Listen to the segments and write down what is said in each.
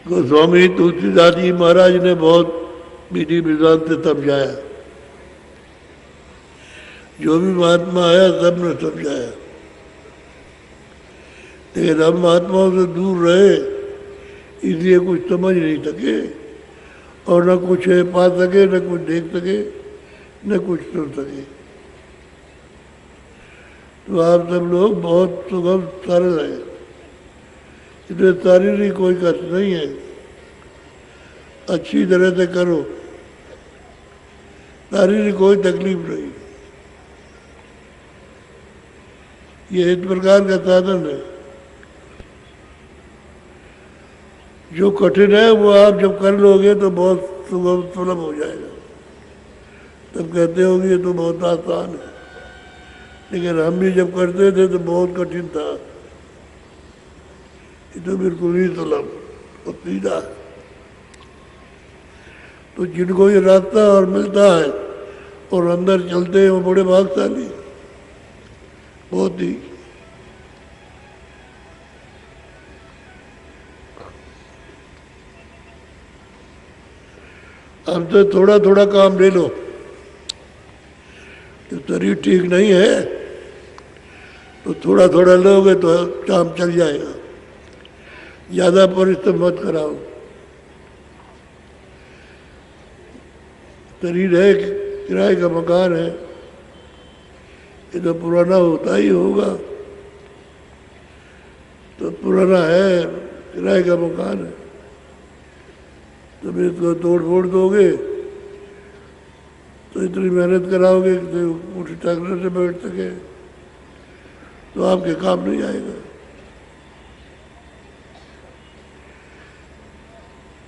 गोस्वामी तुलसीदास जी महाराज ने बहुत विधि विधान से समझाया, जो भी महात्मा आया सब ने समझाया, लेकिन हम महात्माओं से दूर रहे इसलिए कुछ समझ नहीं सके और न कुछ पा सके, न कुछ देख सके, न कुछ सुन सके। तो आप सब लोग बहुत सुगम सरल है, इसमें शारीरिक कोई कष्ट नहीं है, अच्छी तरह से करो, शारीरिक कोई तकलीफ नहीं। ये इस प्रकार का साधन है। जो कठिन है वो आप जब कर लोगे तो बहुत सुगम सुलभ हो जाएगा, तब कहते होगे ये तो बहुत आसान है, लेकिन हम भी जब करते थे तो बहुत कठिन था। ये तो बिल्कुल ही सुलभ और सीधा है। तो जिनको ये रास्ता और मिलता है और अंदर चलते हैं वो बड़े भाग्यशाली, बहुत ही। अब तो थोड़ा थोड़ा काम ले लो, तो शरीर ठीक नहीं है तो थोड़ा थोड़ा लोगे तो काम चल जाएगा, ज़्यादा परिश्रम मत कराओ। शरीर है, किराए का मकान है, ये तो पुराना होता ही होगा, तो पुराना है, किराए का मकान है, तब इसको तोड़ फोड़ दोगे तो इतनी मेहनत कराओगे कि उठ टकने से बैठ सके तो आपके काम नहीं आएगा।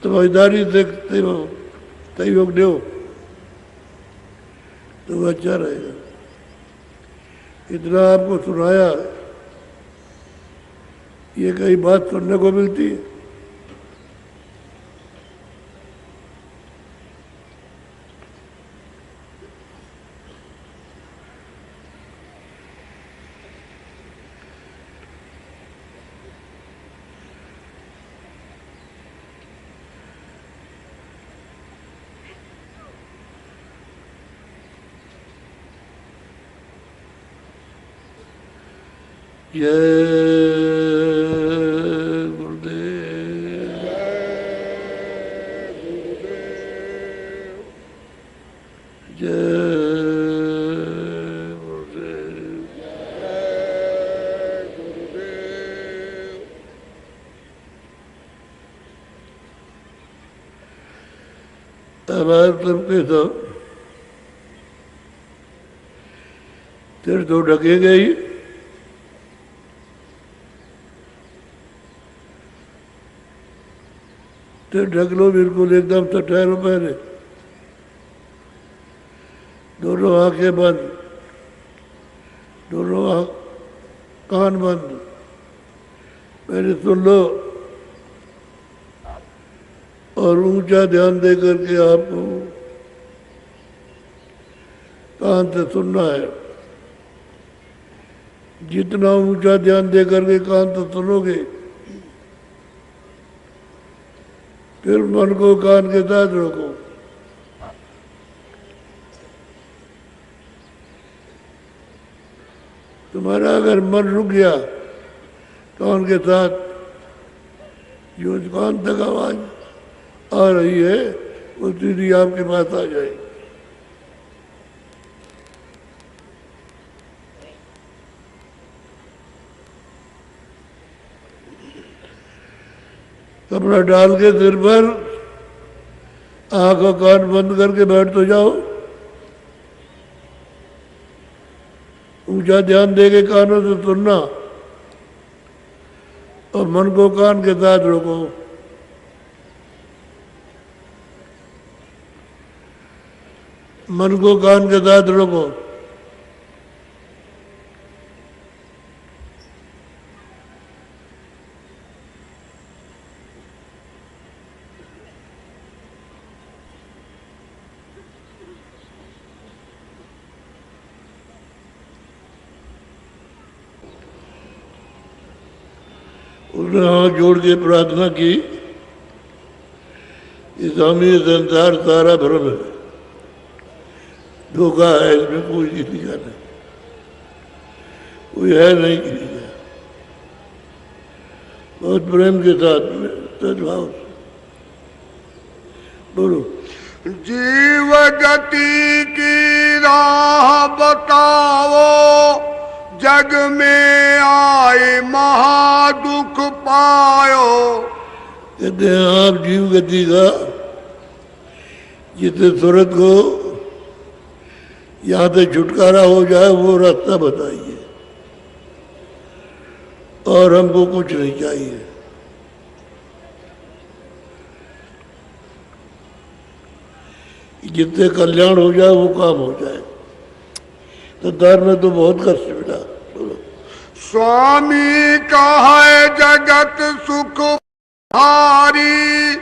समझदारी से सहयोग दो तो वो अच्छा रहेगा। इतना आपको सुनाया, ये कई बात सुनने को मिलती है। जय गुरुदेव, जय गुरुदेव। हमारे सबके सब सिर तो ढकेगा ही, तो ढक लो बिल्कुल एकदम, तो ठहरो पहले, दोनों आंखें बंद, दोनों कान बंद, पहले सुन लो और ऊंचा ध्यान दे करके आपको कान से सुनना है। जितना ऊंचा ध्यान दे करके कान से सुनोगे, फिर मन को कान के साथ रोको। तुम्हारा अगर मन रुक गया कान के साथ, जो कान तक आवाज आ रही है वो सीधी आपके पास आ जाएगी। कपड़ा डाल के सिर पर आँख और कान बंद करके बैठ तो जाओ, ऊंचा ध्यान दे के कानों से सुनना और मन को कान के साथ रोको। मन को कान के साथ रोको। उसने हाथ जोड़ के प्रार्थना की, ये स्वामी संसार सारा भ्रम है, धोखा है, इसमें कोई किसी का नहीं, कोई है नहीं किसी का। बहुत प्रेम के साथ में सद्भाव से बोलो। जीव गति की राह बताओ, जग में आए महादुख पायो। कहते हैं आप जीव गति का जिससे सूरत को यहाँ से छुटकारा हो जाए वो रास्ता बताइए, और हमको कुछ नहीं चाहिए। जितने कल्याण हो जाए वो काम हो जाए। संसार में तो बहुत कष्ट मिला। बोलो। स्वामी कहे जगत सुख भारी,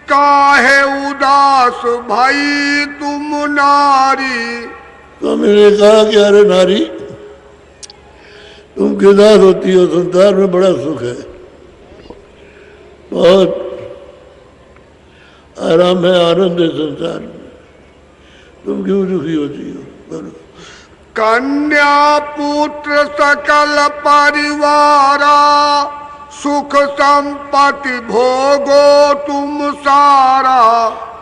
काहे उदास भाई तुम नारी। स्वामी ने कहा कि अरे नारी, तुम किदार होती हो, संसार में बड़ा सुख है, बहुत आराम है, आनंद है संसार में, तुम क्यों दुखी होती हो। बोलो। कन्या पुत्र सकल परिवारा, सुख संपत्ति भोगो तुम सारा।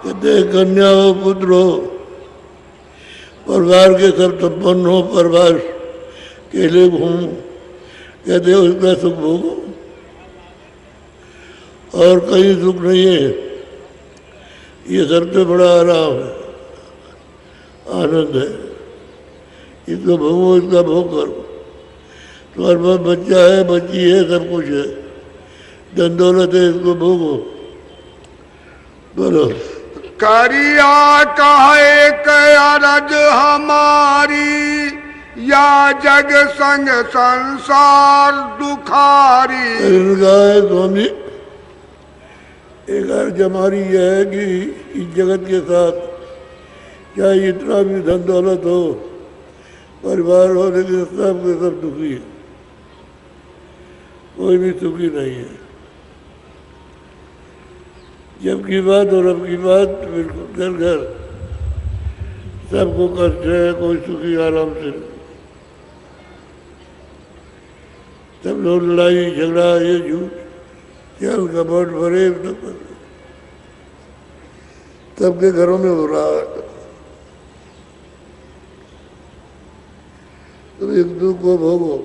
कहते कन्या हो, पुत्र हो, परिवार के सब संपन्न हो, परिवार के लिए घूमो, कहते हो इसका सुख भोगो, और कहीं सुख नहीं है, ये सबसे बड़ा आराम है, आनंद है, इसको भोगो, इसका भोग करो। तुम्हारे पास बच्चा है, बच्ची है, सब कुछ है, धन दौलत है, इसको भोगो। बोलो। करिया कहे अरज हमारी, या जग संग संसार दुखारी। इनका है स्वामी, एक अर्ज हमारी यह है कि इस जगत के साथ चाहे इतना भी धन दौलत हो, परिवार हो, लेकिन सब के सब दुखी है, कोई भी सुखी नहीं है। जब की बात और अब की बात बिल्कुल घर घर सबको कष्ट है, कोई सुखी आराम से, सब लोग लड़ाई झगड़ा, ये झूठ, चल कपट भरे, सबके घरों में हो रहा है। तो एक दुख को भोगो।